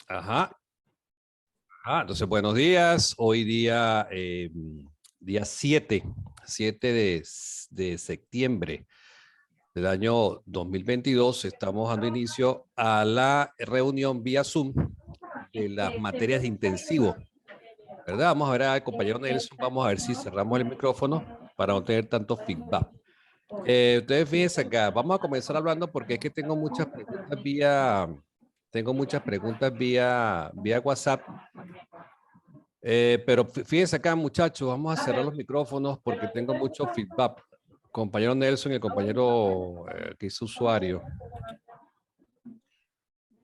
Ajá. Entonces, buenos días. Hoy día, día 7 de septiembre del año 2022, estamos dando inicio a la reunión vía Zoom de las materias de intensivo, ¿verdad? Vamos a ver al compañero Nelson, vamos a ver si cerramos el micrófono para no tener tanto feedback. Ustedes fíjense acá, vamos a comenzar hablando porque es que tengo muchas preguntas vía WhatsApp. Pero fíjense acá, muchachos, vamos a cerrar los micrófonos porque tengo mucho feedback. Compañero Nelson y el compañero que es usuario.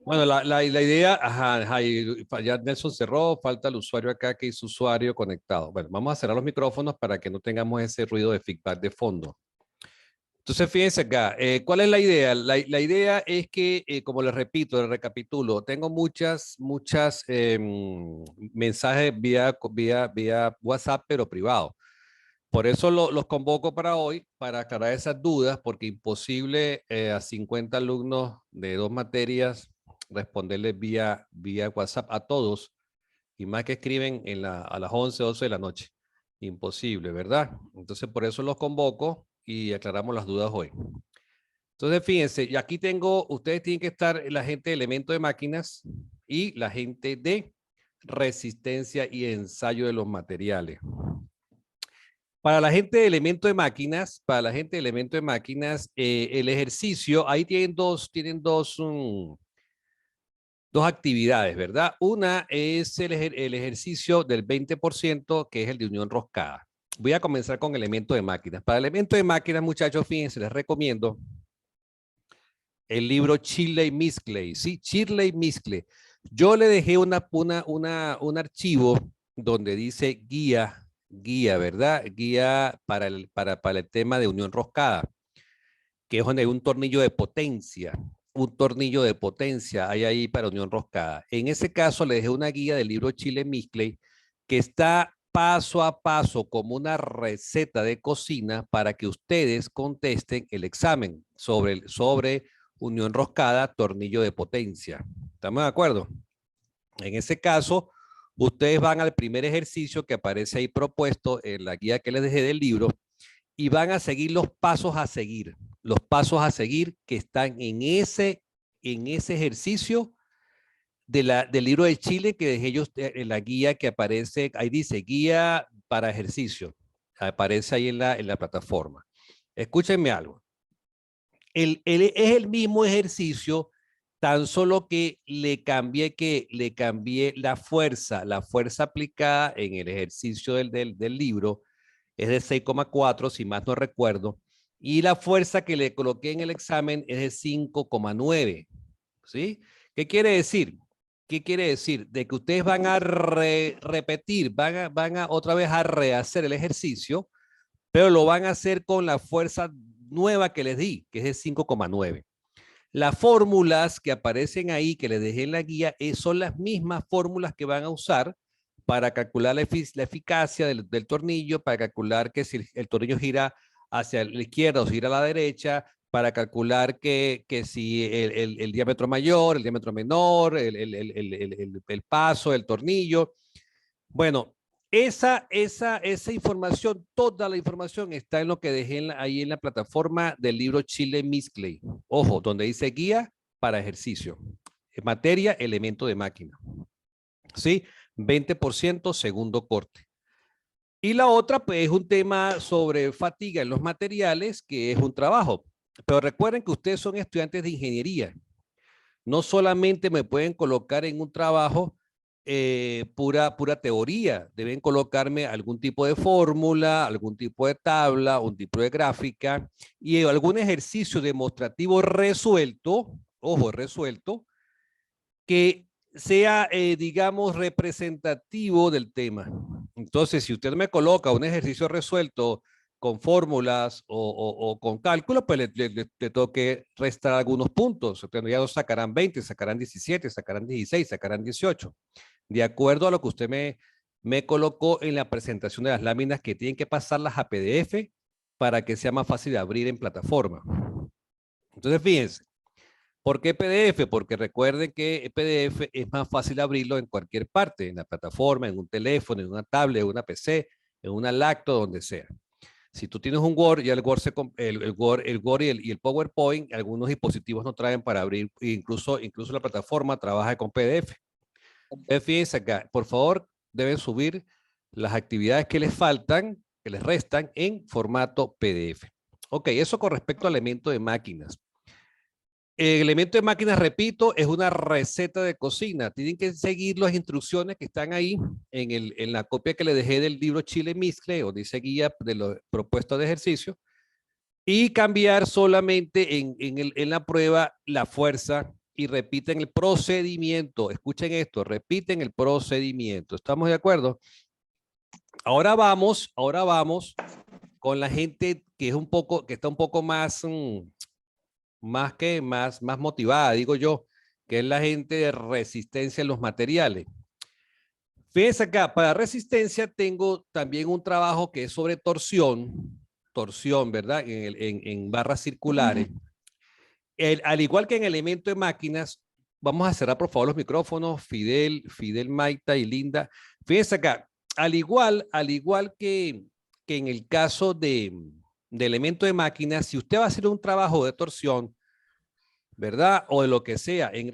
Bueno, la idea, ya Nelson cerró, falta el usuario acá que es usuario conectado. Bueno, vamos a cerrar los micrófonos para que no tengamos ese ruido de feedback de fondo. Entonces, fíjense acá, ¿cuál es la idea? La idea es que, como les repito, les recapitulo, tengo muchas mensajes vía WhatsApp, pero privado. Por eso los convoco para hoy, para aclarar esas dudas, porque imposible a 50 alumnos de 2 materias responderles vía WhatsApp a todos, y más que escriben a las 11, 12 de la noche. Imposible, ¿verdad? Entonces, por eso los convoco y aclaramos las dudas hoy. Entonces, fíjense, y aquí ustedes tienen que estar la gente de elemento de máquinas y la gente de resistencia y ensayo de los materiales. Para la gente de elemento de máquinas, el ejercicio, ahí dos actividades, ¿verdad? Una es el ejercicio del 20%, que es el de unión roscada. Voy a comenzar con elemento de máquinas. Para elemento de máquinas, muchachos, fíjense, les recomiendo el libro Chirley Miskley, ¿sí? Chirley Miskley. Yo le dejé un archivo donde dice guía, ¿verdad? Guía para el tema de unión roscada, que es donde hay un tornillo de potencia hay ahí para unión roscada. En ese caso le dejé una guía del libro Chirley Miskley que está paso a paso como una receta de cocina para que ustedes contesten el examen sobre unión roscada, tornillo de potencia. ¿Estamos de acuerdo? En ese caso, ustedes van al primer ejercicio que aparece ahí propuesto en la guía que les dejé del libro y van a seguir los pasos a seguir que están en ese ejercicio del libro de Chile que dejé yo en la guía que aparece, ahí dice guía para ejercicio, aparece ahí en la plataforma. Escúchenme algo. Es el mismo ejercicio, tan solo que le cambié la fuerza aplicada en el ejercicio del libro es de 6,4, si más no recuerdo, y la fuerza que le coloqué en el examen es de 5,9, ¿sí? ¿Qué quiere decir? ¿Qué quiere decir? De que ustedes van a repetir, van a otra vez a rehacer el ejercicio, pero lo van a hacer con la fuerza nueva que les di, que es de 5,9. Las fórmulas que aparecen ahí, que les dejé en la guía, son las mismas fórmulas que van a usar para calcular la eficacia del tornillo, para calcular que si el tornillo gira hacia la izquierda o gira a la derecha, para calcular que si el diámetro mayor, el diámetro menor, el paso del tornillo. Bueno, esa información, toda la información está en lo que dejé ahí en la plataforma del libro Chirley Miskley. Ojo, donde dice guía para ejercicio. Materia, elemento de máquina. ¿Sí? 20% segundo corte. Y la otra, pues, es un tema sobre fatiga en los materiales, que es un trabajo. Pero recuerden que ustedes son estudiantes de ingeniería. No solamente me pueden colocar en un trabajo pura teoría, deben colocarme algún tipo de fórmula, algún tipo de tabla, un tipo de gráfica y algún ejercicio demostrativo resuelto, ojo, resuelto, que sea, digamos, representativo del tema. Entonces, si usted me coloca un ejercicio resuelto con fórmulas o con cálculos, pues le tengo que restar algunos puntos. Entonces, ya no sacarán 20, sacarán 17, sacarán 16, sacarán 18. De acuerdo a lo que usted me colocó en la presentación de las láminas que tienen que pasarlas a PDF para que sea más fácil de abrir en plataforma. Entonces, fíjense, ¿Por qué PDF? Porque recuerden que PDF es más fácil abrirlo en cualquier parte, en la plataforma, en un teléfono, en una tablet, en una PC, en una lacto, donde sea. Si tú tienes un Word, ya el Word, el Word y el PowerPoint, algunos dispositivos no traen para abrir, incluso la plataforma trabaja con PDF. Entonces, fíjense acá, por favor, deben subir las actividades que les faltan, que les restan en formato PDF. Ok, eso con respecto al elemento de máquinas. El elemento de máquinas, repito, es una receta de cocina. Tienen que seguir las instrucciones que están ahí en la copia que le dejé del libro Chile Mixcle, o dice guía de los propuestos de ejercicio, y cambiar solamente en la prueba la fuerza y repiten el procedimiento. Escuchen esto, repiten el procedimiento. ¿Estamos de acuerdo? Ahora vamos con la gente que es que está un poco más más motivada, digo yo, que es la gente de resistencia en los materiales. Fíjense acá, para resistencia tengo también un trabajo que es sobre torsión, ¿verdad? En barras circulares. Al igual que en elemento de máquinas, vamos a cerrar por favor los micrófonos, Fidel, Maita y Linda. Fíjense acá, al igual que en el caso de elemento de máquinas, si usted va a hacer un trabajo de torsión, ¿verdad? O de lo que sea, en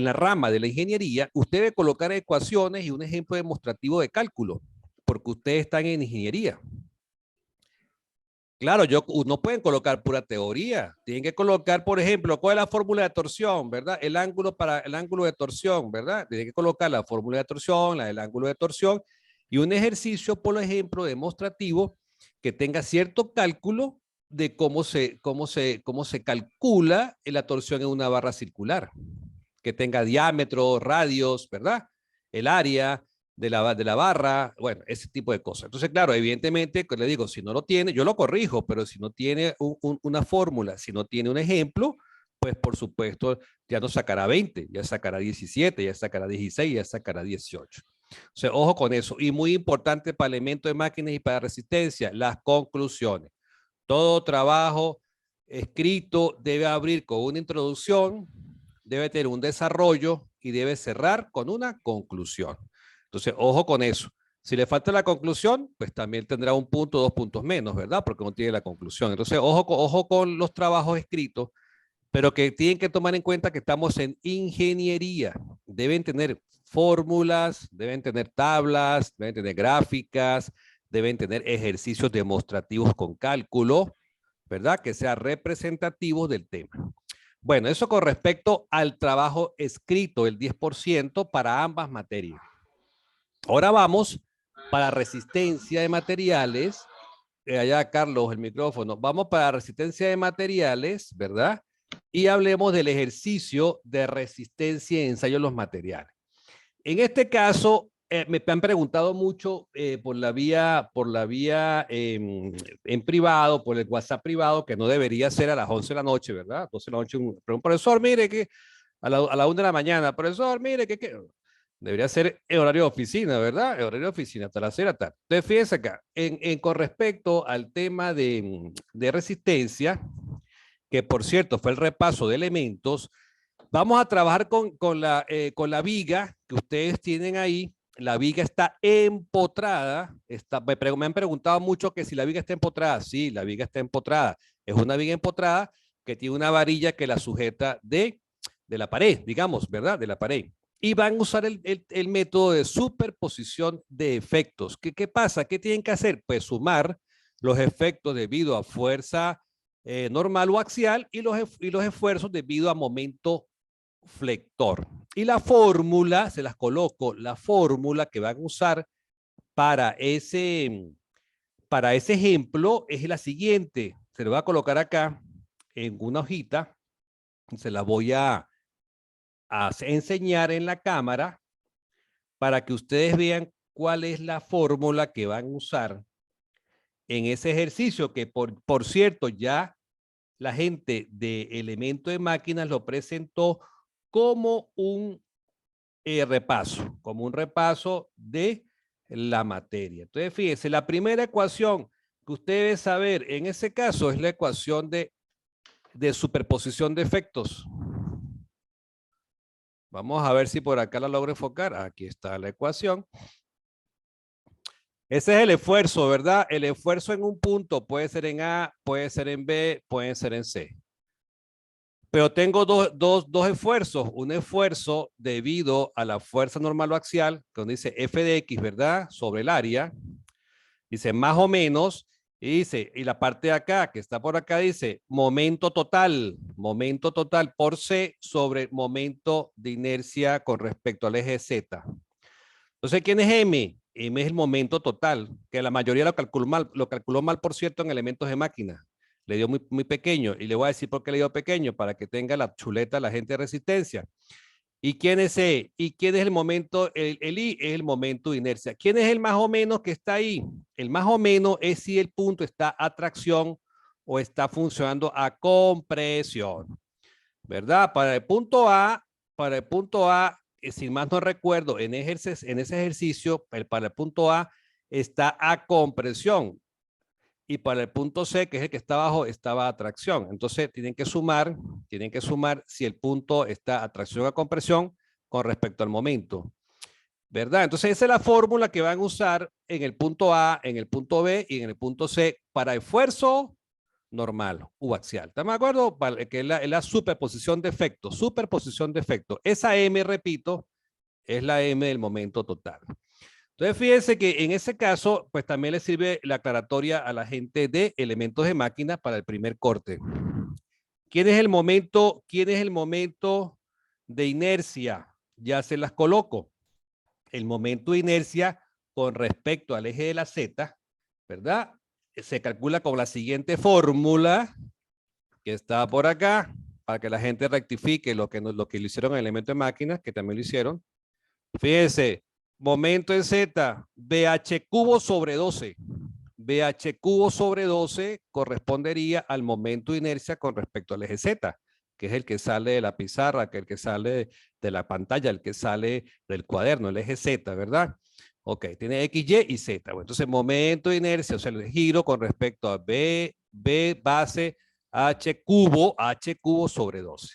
la rama de la ingeniería, usted debe colocar ecuaciones y un ejemplo demostrativo de cálculo, porque ustedes están en ingeniería. Claro, no pueden colocar pura teoría, tienen que colocar, por ejemplo, ¿cuál es la fórmula de torsión, verdad? El ángulo de torsión, ¿verdad? Tienen que colocar la fórmula de torsión, la del ángulo de torsión, y un ejercicio, por ejemplo, demostrativo que tenga cierto cálculo de cómo se calcula la torsión en una barra circular, que tenga diámetro, radios, ¿verdad? El área de la barra, bueno, ese tipo de cosas. Entonces, claro, evidentemente, le digo, si no lo tiene, yo lo corrijo, pero si no tiene una fórmula, si no tiene un ejemplo, pues por supuesto ya no sacará 20, ya sacará 17, ya sacará 16, ya sacará 18. O sea, ojo con eso. Y muy importante para elementos de máquinas y para resistencia, las conclusiones. Todo trabajo escrito debe abrir con una introducción, debe tener un desarrollo y debe cerrar con una conclusión. Entonces, ojo con eso. Si le falta la conclusión, pues también tendrá un punto, 2 puntos menos, ¿verdad? Porque no tiene la conclusión. Entonces, ojo con los trabajos escritos, pero que tienen que tomar en cuenta que estamos en ingeniería. Deben tener fórmulas, deben tener tablas, deben tener gráficas, deben tener ejercicios demostrativos con cálculo, ¿verdad? Que sean representativos del tema. Bueno, eso con respecto al trabajo escrito, el 10% para ambas materias. Ahora vamos para resistencia de materiales. Allá, Carlos, el micrófono. Vamos para resistencia de materiales, ¿verdad? Y hablemos del ejercicio de resistencia y ensayo de los materiales. En este caso, me han preguntado mucho por la vía en privado, por el WhatsApp privado, que no debería ser a las 11 de la noche, ¿verdad? 12 de la noche, un profesor, mire que a la 1 de la mañana, profesor, mire que debería ser en horario de oficina, ¿verdad? En horario de oficina, hasta las 6 de la tarde. Entonces, fíjense acá, con respecto al tema de resistencia, que por cierto fue el repaso de elementos, vamos a trabajar con la viga que ustedes tienen ahí. La viga está empotrada. Me han preguntado mucho que si la viga está empotrada. Sí, la viga está empotrada. Es una viga empotrada que tiene una varilla que la sujeta de la pared, digamos, ¿verdad? De la pared. Y van a usar el método de superposición de efectos. ¿Qué pasa? ¿Qué tienen que hacer? Pues sumar los efectos debido a fuerza normal o axial y los esfuerzos debido a momento flector. Y la fórmula, se las coloco, la fórmula que van a usar para ese ejemplo es la siguiente. Se lo voy a colocar acá en una hojita. Se la voy a enseñar en la cámara para que ustedes vean cuál es la fórmula que van a usar en ese ejercicio, que por cierto ya la gente de Elemento de Máquinas lo presentó como un como un repaso de la materia. Entonces, fíjense, la primera ecuación que usted debe saber en ese caso es la ecuación de de superposición de efectos. Vamos a ver si por acá la logro enfocar. Aquí está la ecuación. Ese es el esfuerzo, ¿verdad? El esfuerzo en un punto puede ser en A, puede ser en B, puede ser en C. Pero tengo dos esfuerzos. Un esfuerzo debido a la fuerza normal o axial, donde dice F de X, ¿verdad? Sobre el área. Dice más o menos. Y dice, y la parte de acá, que está por acá, dice momento total por C sobre momento de inercia con respecto al eje Z. Entonces, ¿quién es M? M es el momento total, que la mayoría lo calculó mal, por cierto, en elementos de máquina. Le dio muy pequeño, y le voy a decir por qué le dio pequeño, para que tenga la chuleta la gente de resistencia. ¿Y quién es E? ¿Y quién es el momento? El I es el momento de inercia. ¿Quién es el más o menos que está ahí? El más o menos es si el punto está a tracción o está funcionando a compresión, ¿verdad? Para el punto A, si más no recuerdo, en ese ejercicio, para el punto A está a compresión. Y para el punto C, que es el que está abajo, estaba a tracción. Entonces tienen que sumar si el punto está a tracción o a compresión con respecto al momento, ¿verdad? Entonces esa es la fórmula que van a usar en el punto A, en el punto B y en el punto C para esfuerzo normal u axial. ¿Estamos de acuerdo? Que es la superposición de efectos. Esa M, repito, es la M del momento total. Entonces, fíjense que en ese caso, pues también le sirve la aclaratoria a la gente de elementos de máquina para el primer corte. ¿Quién es el momento de inercia? Ya se las coloco. El momento de inercia con respecto al eje de la Z, ¿verdad? Se calcula con la siguiente fórmula que está por acá, para que la gente rectifique lo que lo hicieron en elementos de máquinas, que también lo hicieron. Fíjense, momento en Z, BH cubo sobre 12. BH cubo sobre 12 correspondería al momento de inercia con respecto al eje Z, que es el que sale de la pizarra, que es el que sale de la pantalla, el que sale del cuaderno, el eje Z, ¿verdad? Ok, tiene X, Y y Z. Bueno, entonces, momento de inercia, o sea, el giro con respecto a B base H cubo sobre 12.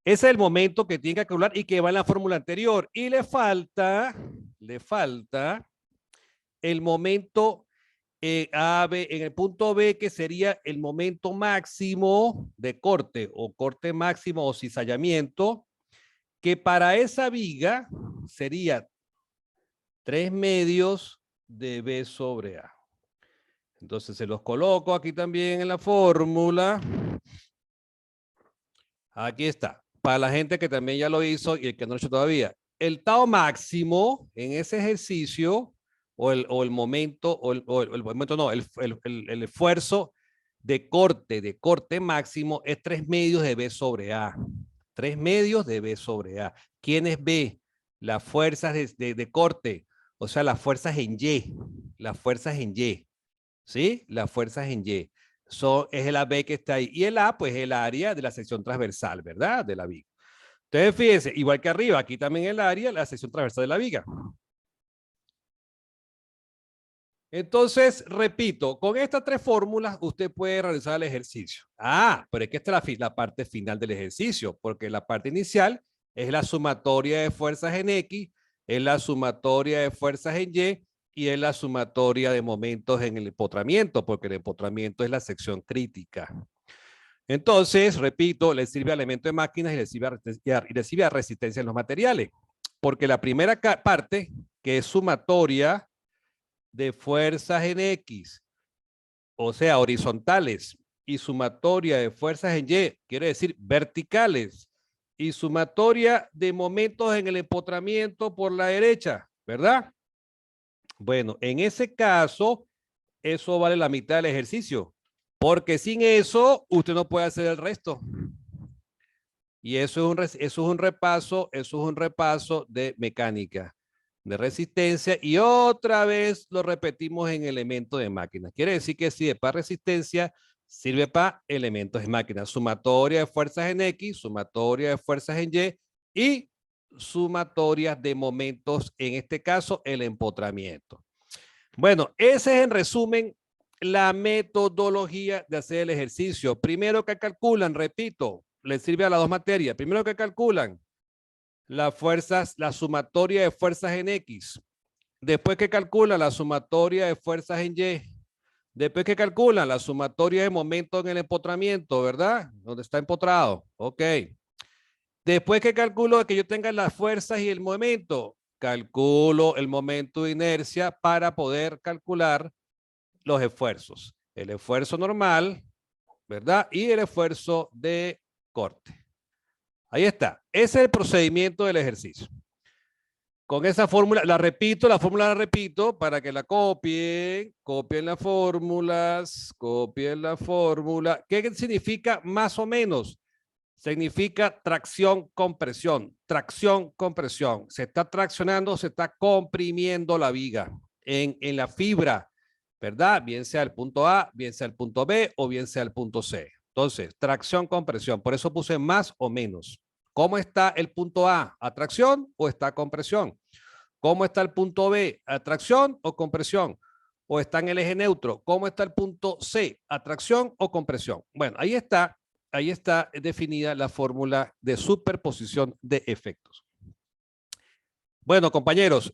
Ese es el momento que tiene que calcular y que va en la fórmula anterior. Y le falta el momento A, B, en el punto B, que sería el momento máximo de corte o corte máximo o cizallamiento, que para esa viga sería 3/2 de B sobre A. Entonces se los coloco aquí también en la fórmula. Aquí está. Para la gente que también ya lo hizo y el que no lo ha hecho todavía. El tau máximo en ese ejercicio o el momento, el esfuerzo de corte máximo es 3/2 de B sobre A. 3/2 de B sobre A. ¿Quién es B? Las fuerzas de corte, o sea, las fuerzas en Y. Las fuerzas en Y. ¿Sí? Las fuerzas en Y. Es el AB que está ahí. Y el A, pues, es el área de la sección transversal, ¿verdad? De la viga. Entonces, fíjense, igual que arriba, aquí también el área, la sección transversal de la viga. Entonces, repito, con estas tres fórmulas usted puede realizar el ejercicio. Ah, pero es que esta es la parte final del ejercicio, porque la parte inicial es la sumatoria de fuerzas en X, es la sumatoria de fuerzas en Y y es la sumatoria de momentos en el empotramiento, porque el empotramiento es la sección crítica. Entonces, repito, le sirve a elemento de máquinas y le sirve a resistencia en los materiales, porque la primera parte, que es sumatoria de fuerzas en X, o sea, horizontales, y sumatoria de fuerzas en Y, quiere decir verticales, y sumatoria de momentos en el empotramiento por la derecha, ¿verdad? Bueno, en ese caso, eso vale la mitad del ejercicio, porque sin eso, usted no puede hacer el resto. Y eso es un repaso de mecánica, de resistencia, y otra vez lo repetimos en elementos de máquina. Quiere decir que sirve para resistencia, sirve para elementos de máquina. Sumatoria de fuerzas en X, sumatoria de fuerzas en Y y sumatorias de momentos, en este caso el empotramiento. Bueno, ese es en resumen la metodología de hacer el ejercicio. Primero que calculan, repito, les sirve a las dos materias. Primero que calculan las fuerzas, la sumatoria de fuerzas en X. Después que calculan la sumatoria de fuerzas en Y. Después que calculan la sumatoria de momento en el empotramiento, ¿verdad? Donde está empotrado. Ok. Después que calculo que yo tenga las fuerzas y el momento, calculo el momento de inercia para poder calcular los esfuerzos. El esfuerzo normal, ¿verdad? Y el esfuerzo de corte. Ahí está. Ese es el procedimiento del ejercicio. Con esa fórmula, la repito, la fórmula la repito para que la copien, copien las fórmulas, copien la fórmula. ¿Qué significa más o menos? Significa tracción, compresión, tracción, compresión. Se está traccionando, se está comprimiendo la viga en la fibra, ¿verdad? Bien sea el punto A, bien sea el punto B o bien sea el punto C. Entonces, tracción, compresión. Por eso puse más o menos. ¿Cómo está el punto A? ¿Atracción o está compresión? ¿Cómo está el punto B? ¿Atracción o compresión? ¿O está en el eje neutro? ¿Cómo está el punto C? ¿Atracción o compresión? Bueno, ahí está definida la fórmula de superposición de efectos. Bueno, compañeros,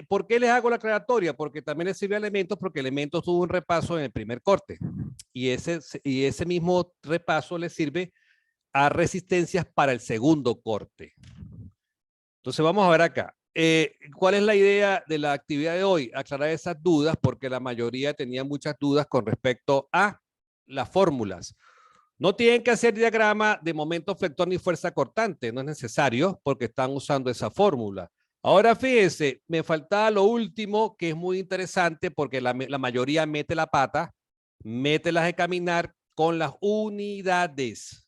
¿por qué les hago la aclaratoria? Porque también les sirve a Elementos, porque Elementos tuvo un repaso en el primer corte. Y ese mismo repaso les sirve a resistencias para el segundo corte. Entonces vamos a ver acá. ¿Cuál es la idea de la actividad de hoy? Aclarar esas dudas, porque la mayoría tenía muchas dudas con respecto a las fórmulas. No tienen que hacer diagrama de momento flector ni fuerza cortante, no es necesario porque están usando esa fórmula. Ahora fíjense, me faltaba lo último que es muy interesante porque la mayoría mete la pata, mete las de caminar con las unidades,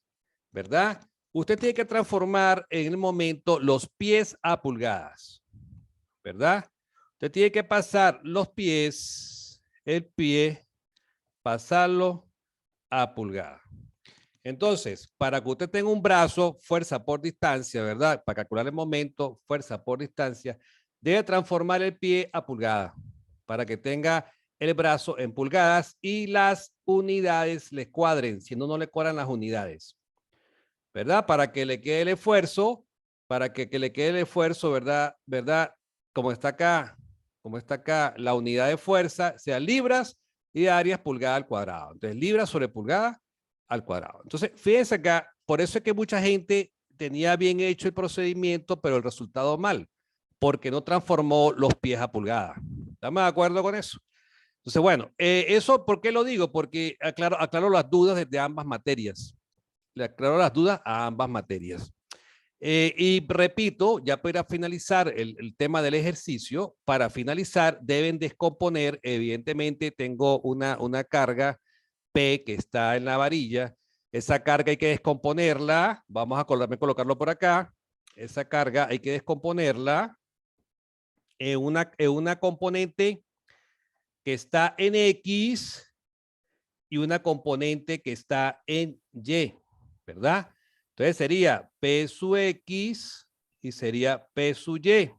¿verdad? Usted tiene que transformar en el momento los pies a pulgadas, ¿verdad? Usted tiene que pasar los pies, el pie, pasarlo a pulgada. Entonces, para que usted tenga un brazo, fuerza por distancia, ¿verdad? Para calcular el momento, fuerza por distancia, debe transformar el pie a pulgada para que tenga el brazo en pulgadas y las unidades le cuadren, si no, no le cuadran las unidades, ¿verdad? Para que le quede el esfuerzo, para que le quede el esfuerzo, ¿verdad? ¿Verdad? Como está acá, la unidad de fuerza sea libras y áreas pulgada al cuadrado. Entonces, libras sobre pulgada al cuadrado. Entonces, fíjense acá, por eso es que mucha gente tenía bien hecho el procedimiento, pero el resultado mal, porque no transformó los pies a pulgada. ¿Estamos de acuerdo con eso? Entonces, bueno, eso, ¿por qué lo digo? Porque aclaro las dudas de ambas materias. Le aclaro las dudas a ambas materias. Y repito, ya para finalizar el tema del ejercicio, para finalizar deben descomponer, evidentemente tengo una carga P que está en la varilla, esa carga hay que descomponerla, vamos a colocarlo por acá, esa carga hay que descomponerla en una componente que está en X y una componente que está en Y, ¿verdad? Entonces sería P sub X y sería P sub Y.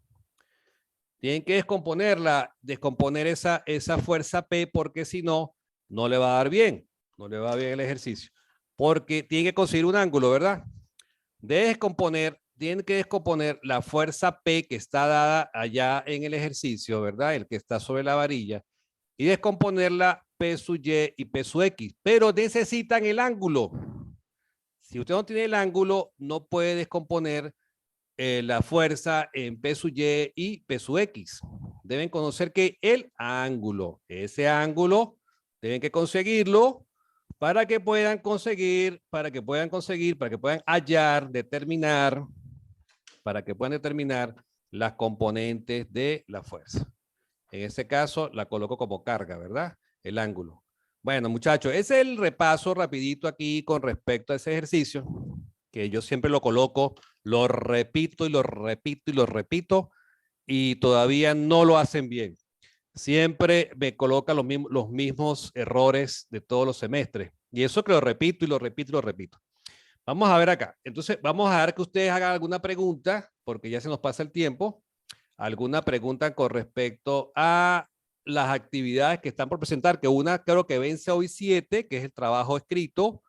Tienen que descomponer esa fuerza P porque si no, no le va a dar bien. No le va bien el ejercicio. Porque tiene que conseguir un ángulo, ¿verdad? Tienen que descomponer la fuerza P que está dada allá en el ejercicio, ¿verdad? El que está sobre la varilla. Y descomponerla P sub Y y P sub X. Pero necesitan el ángulo. Si usted no tiene el ángulo, no puede descomponer la fuerza en P sub Y P sub X. Deben conocer que ese ángulo, deben que conseguirlo para que puedan hallar, determinar las componentes de la fuerza. En este caso, la coloco como carga, ¿verdad? El ángulo. Bueno, muchachos, ese es el repaso rapidito aquí con respecto a ese ejercicio, que yo siempre lo coloco, lo repito y lo repito y lo repito, y todavía no lo hacen bien. Siempre me coloca los mismos errores de todos los semestres. Y eso que lo repito y lo repito y lo repito. Vamos a ver acá. Entonces, vamos a ver que ustedes hagan alguna pregunta, porque ya se nos pasa el tiempo. Alguna pregunta con respecto a las actividades que están por presentar, que una creo que vence hoy 7, que es el trabajo escrito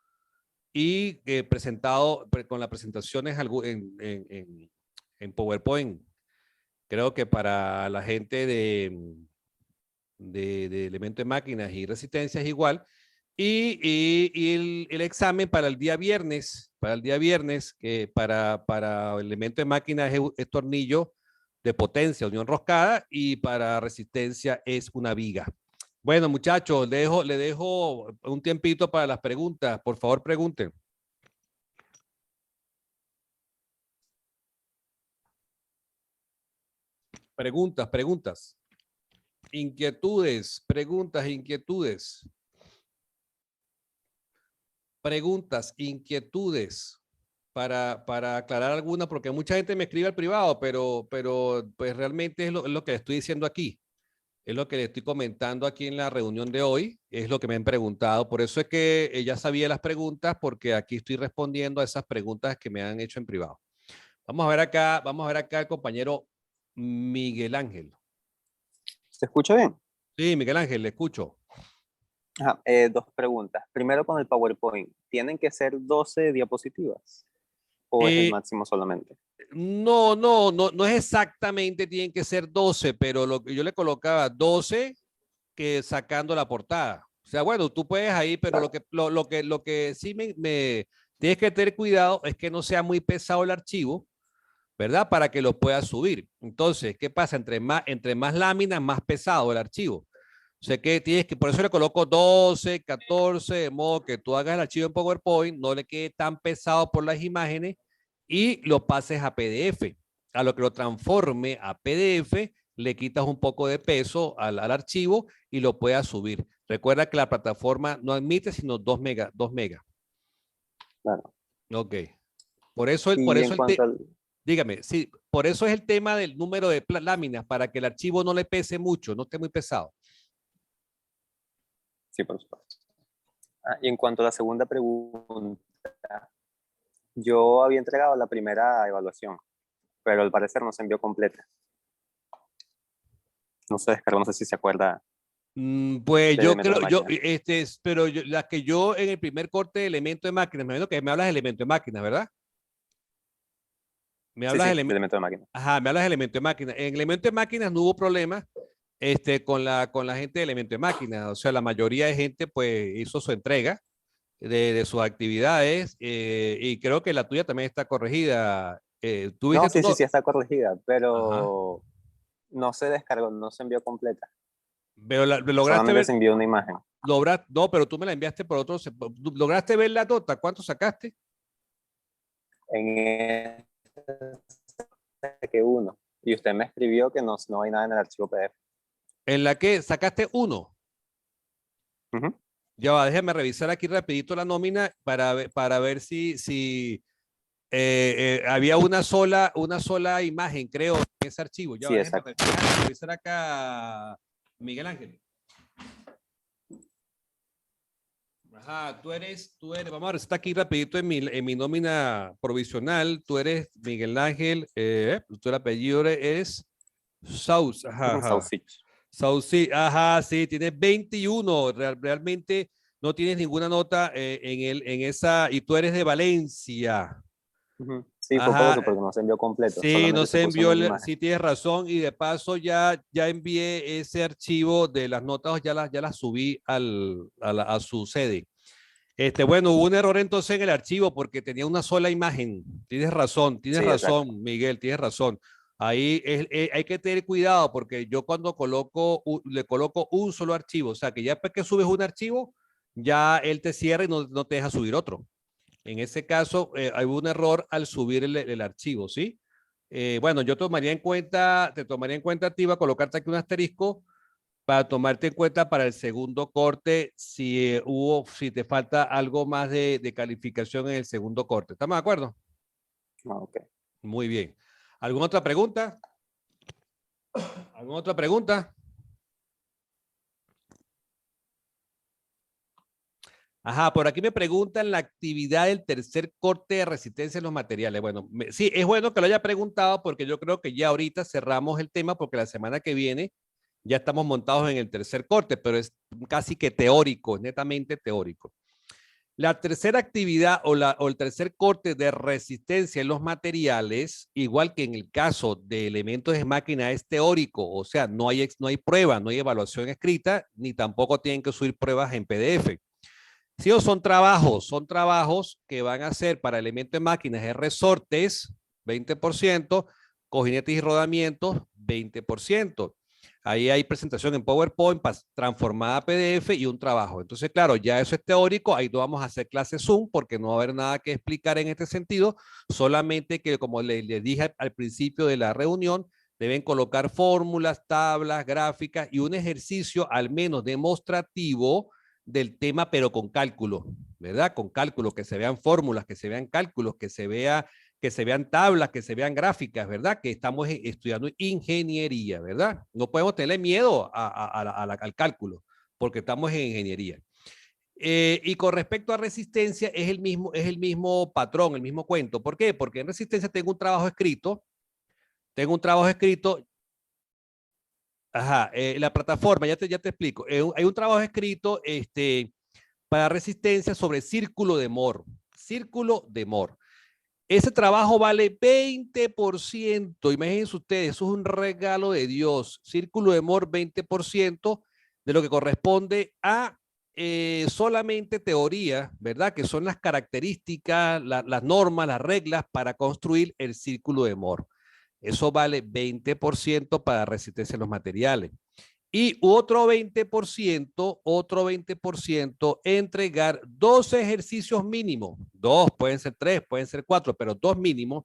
y presentado con las presentaciones en PowerPoint. Creo que para la gente de elementos de máquinas y resistencias igual. Y el examen para el día viernes, que para elemento de máquinas es tornillo de potencia, unión roscada, y para resistencia es una viga. Bueno, muchachos, le dejo un tiempito para las preguntas. Por favor, pregunten. Preguntas. Inquietudes, preguntas, inquietudes. Preguntas, inquietudes para aclarar alguna, porque mucha gente me escribe al privado, pero pues realmente es lo que le estoy diciendo aquí. Es lo que le estoy comentando aquí en la reunión de hoy, es lo que me han preguntado. Por eso es que ya sabía las preguntas, porque aquí estoy respondiendo a esas preguntas que me han hecho en privado. Vamos a ver acá el compañero Miguel Ángel. ¿Se escucha bien? Sí, Miguel Ángel, le escucho. Ajá, dos preguntas. Primero con el PowerPoint. ¿Tienen que ser 12 diapositivas? ¿O es el máximo solamente? No es exactamente, tienen que ser 12, pero lo que yo le colocaba 12 que sacando la portada. O sea, bueno, tú puedes ahí, pero lo que sí me tienes que tener cuidado es que no sea muy pesado el archivo, ¿verdad? Para que lo puedas subir. Entonces, ¿qué pasa? Entre más láminas, más pesado el archivo. O sea que tienes que, por eso le coloco 12, 14, de modo que tú hagas el archivo en PowerPoint, no le quede tan pesado por las imágenes y lo pases a PDF. A lo que lo transforme a PDF, le quitas un poco de peso al archivo y lo puedas subir. Recuerda que la plataforma no admite sino 2 megas. 2 megas. Claro. Ok. Por eso, dígame, sí, por eso es el tema del número de láminas, para que el archivo no le pese mucho, no esté muy pesado. Sí, por supuesto. Y en cuanto a la segunda pregunta, yo había entregado la primera evaluación, pero al parecer no se envió completa. No se descargó, no sé si se acuerda. Pues yo creo, pero la que yo en el primer corte de elemento de máquinas, me imagino que me hablas de elemento de máquinas, ¿verdad? Me hablas sí, de elemento de máquinas. Ajá, me hablas de elemento de máquinas. En elemento de máquinas no hubo problema con la gente de elemento de máquinas. O sea, la mayoría de gente pues hizo su entrega de sus actividades y creo que la tuya también está corregida. No, tu sí, está corregida, Ajá. pero no se descargó, no se envió completa. Pero lograste Solamente ver, se envió una imagen. no, pero tú me la enviaste por otro, lograste ver la nota, ¿cuánto sacaste? En que uno. Y usted me escribió que no hay nada en el archivo PDF. En la que sacaste 1. Uh-huh. Ya va, déjame revisar aquí rapidito la nómina para ver si había una sola imagen, creo, en ese archivo. Ya Sí, va, exacto. déjame revisar acá, Miguel Ángel. Ajá, tú eres, vamos a ver, está aquí rapidito en mi nómina provisional. Tú eres Miguel Ángel, tu apellido es Saus, ajá. Sauci, ajá, sí, tienes 21. Realmente no tienes ninguna nota en esa, y tú eres de Valencia. Uh-huh. Sí, fue por Ajá, eso, porque no se envió completo. sí, no Solamente se se puso envió, una imagen. sí tienes razón, y de paso ya envié ese archivo de las notas, ya las subí a su sede. Bueno, hubo un error entonces en el archivo porque tenía una sola imagen. Tienes razón, Sí, exacto. Miguel, tienes razón. Ahí hay que tener cuidado porque yo cuando le coloco un solo archivo, o sea que ya después que subes un archivo, ya él te cierra y no te deja subir otro. En ese caso, hay un error al subir el archivo, ¿sí? Bueno, yo te tomaría en cuenta, te iba a colocarte aquí un asterisco para tomarte en cuenta para el segundo corte si te falta algo más de calificación en el segundo corte. ¿Estamos de acuerdo? Ok. Muy bien. ¿Alguna otra pregunta? ¿Alguna otra pregunta? Ajá, por aquí me preguntan la actividad del tercer corte de resistencia en los materiales. Bueno, sí, es bueno que lo haya preguntado porque yo creo que ya ahorita cerramos el tema porque la semana que viene Ya estamos montados en el tercer corte, pero es casi que teórico, netamente teórico. La tercera actividad o el tercer corte de resistencia en los materiales, igual que en el caso de elementos de máquina, es teórico, o sea, no hay prueba, no hay evaluación escrita, ni tampoco tienen que subir pruebas en PDF. Sí, o son trabajos que van a ser para elementos de máquinas de resortes, 20%, cojinetes y rodamientos, 20%. Ahí hay presentación en PowerPoint transformada a PDF y un trabajo. Entonces, claro, ya eso es teórico. Ahí no vamos a hacer clase Zoom porque no va a haber nada que explicar en este sentido. Solamente que, como les dije al principio de la reunión, deben colocar fórmulas, tablas, gráficas y un ejercicio al menos demostrativo del tema, pero con cálculo, ¿verdad? Con cálculo, que se vean fórmulas, que se vean cálculos, que se vean tablas, que se vean gráficas, ¿verdad? Que estamos estudiando ingeniería, ¿verdad? No podemos tener miedo al cálculo, porque estamos en ingeniería. Y con respecto a resistencia, es el mismo patrón, el mismo cuento. ¿Por qué? Porque en resistencia tengo un trabajo escrito, ajá, la plataforma, ya te explico. Hay un trabajo escrito para resistencia sobre círculo de Moore. Círculo de Moore. Ese trabajo vale 20%. Imagínense ustedes, eso es un regalo de Dios. Círculo de Moore, 20% de lo que corresponde a solamente teoría, ¿verdad? Que son las características, las normas, las reglas para construir el círculo de Moore. Eso vale 20% para resistencia a los materiales. Y otro 20%, entregar 2 ejercicios mínimos. 2, pueden ser 3, pueden ser 4, pero 2 mínimos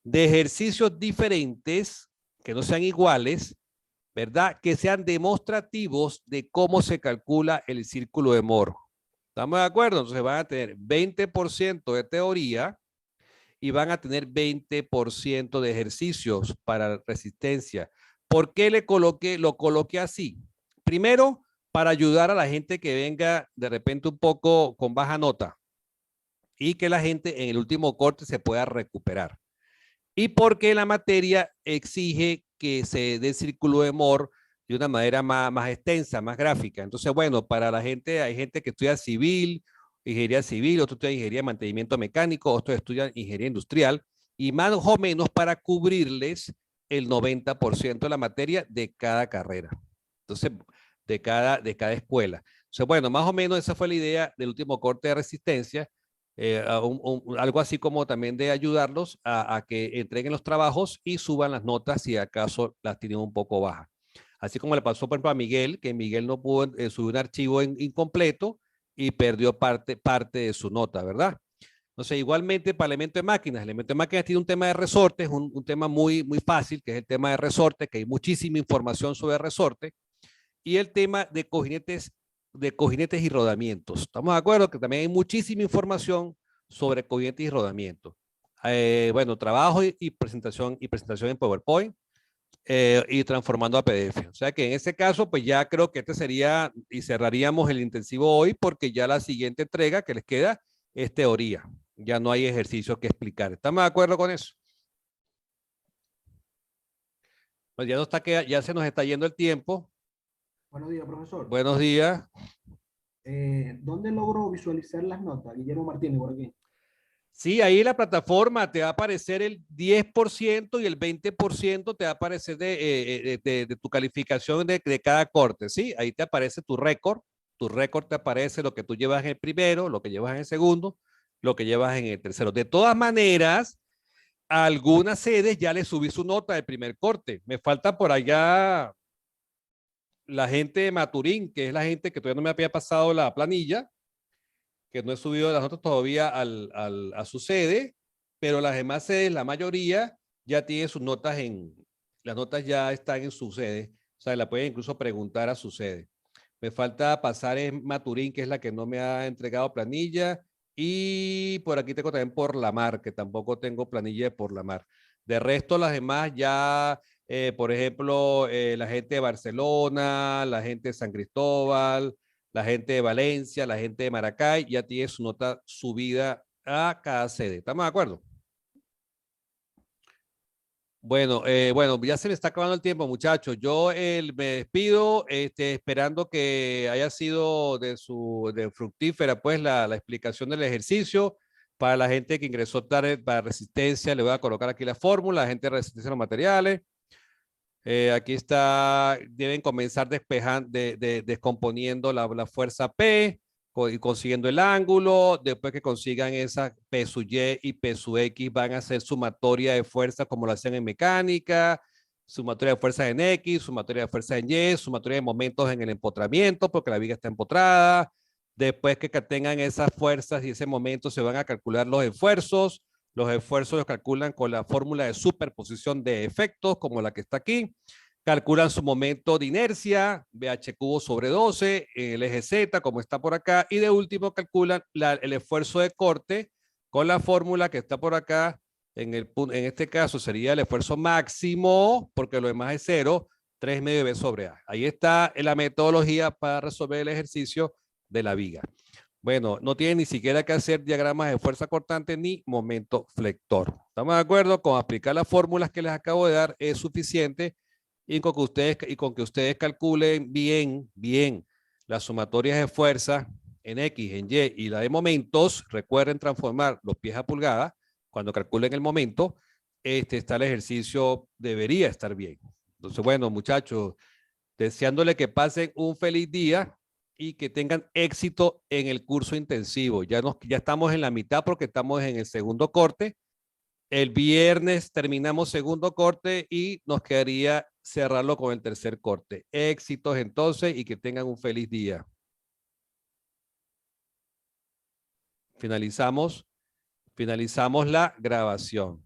de ejercicios diferentes, que no sean iguales, ¿verdad? Que sean demostrativos de cómo se calcula el círculo de Moore. ¿Estamos de acuerdo? Entonces van a tener 20% de teoría y van a tener 20% de ejercicios para resistencia. ¿Por qué lo coloqué así? Primero, para ayudar a la gente que venga de repente un poco con baja nota y que la gente en el último corte se pueda recuperar. Y porque la materia exige que se dé círculo de Moore de una manera más extensa, más gráfica. Entonces, bueno, para la gente, hay gente que estudia ingeniería civil, otros estudian ingeniería de mantenimiento mecánico, otros estudian ingeniería industrial, y más o menos para cubrirles el 90% de la materia de cada carrera. Entonces, de cada escuela. Entonces, bueno, más o menos esa fue la idea del último corte de resistencia. Algo así como también de ayudarlos a que entreguen los trabajos y suban las notas si acaso las tienen un poco bajas. Así como le pasó, por ejemplo, a Miguel, que Miguel no pudo subir un archivo incompleto y perdió parte de su nota, ¿verdad? Entonces, igualmente para elemento de máquinas tiene un tema de resortes, un tema muy, muy fácil, que es el tema de resortes, que hay muchísima información sobre resortes, y el tema de cojinetes y rodamientos. ¿Estamos de acuerdo? Que también hay muchísima información sobre cojinetes y rodamientos. Bueno, trabajo y presentación en PowerPoint y transformando a PDF. O sea que en ese caso, pues ya creo que este sería y cerraríamos el intensivo hoy porque ya la siguiente entrega que les queda es teoría. Ya no hay ejercicio que explicar. ¿Estamos de acuerdo con eso? Pues ya, ya se nos está yendo el tiempo. Buenos días, profesor. Buenos días. ¿Dónde logro visualizar las notas? Guillermo Martínez, por aquí. Sí, ahí en la plataforma te va a aparecer el 10% y el 20% te va a aparecer de tu calificación de cada corte, ¿sí? Ahí te aparece tu récord te aparece lo que tú llevas en el primero, lo que llevas en el segundo, lo que llevas en el tercero. De todas maneras, a algunas sedes ya le subí su nota del primer corte. Me falta por allá la gente de Maturín, que es la gente que todavía no me había pasado la planilla, que no he subido las notas todavía a su sede, pero las demás sedes, la mayoría, ya tienen sus notas las notas ya están en su sede, o sea, la pueden incluso preguntar a su sede. Me falta pasar en Maturín, que es la que no me ha entregado planilla, y por aquí tengo también Por la Mar, que tampoco tengo planilla de Por la Mar. De resto, las demás ya, por ejemplo, la gente de Barcelona, la gente de San Cristóbal, la gente de Valencia, la gente de Maracay, ya tiene su nota subida a cada sede. ¿Estamos de acuerdo? Bueno, ya se me está acabando el tiempo, muchachos. Yo me despido, esperando que haya sido de fructífera, pues, la explicación del ejercicio. Para la gente que ingresó tarde para resistencia, le voy a colocar aquí la fórmula, la gente de resistencia a los materiales. Aquí está, deben comenzar descomponiendo la fuerza P y consiguiendo el ángulo. Después que consigan esa P sub Y y P sub X, van a hacer sumatoria de fuerzas como lo hacen en mecánica, sumatoria de fuerzas en X, sumatoria de fuerzas en Y, sumatoria de momentos en el empotramiento, porque la viga está empotrada. Después que tengan esas fuerzas y ese momento, se van a calcular los esfuerzos. Los esfuerzos los calculan con la fórmula de superposición de efectos, como la que está aquí. Calculan su momento de inercia, BH cubo sobre 12, el eje Z, como está por acá. Y de último, calculan el esfuerzo de corte con la fórmula que está por acá. En este caso sería el esfuerzo máximo, porque lo demás es 0, 3 medio B sobre A. Ahí está la metodología para resolver el ejercicio de la viga. Bueno, no tiene ni siquiera que hacer diagramas de fuerza cortante ni momento flector. ¿Estamos de acuerdo? Con aplicar las fórmulas que les acabo de dar es suficiente y con que ustedes calculen bien las sumatorias de fuerza en X, en Y y la de momentos. Recuerden transformar los pies a pulgada. Cuando calculen el momento, está el ejercicio, debería estar bien. Entonces, bueno, muchachos, deseándole que pasen un feliz día y que tengan éxito en el curso intensivo. Ya estamos en la mitad porque estamos en el segundo corte. El viernes terminamos segundo corte y nos quedaría cerrarlo con el tercer corte. Éxitos entonces y que tengan un feliz día. Finalizamos la grabación.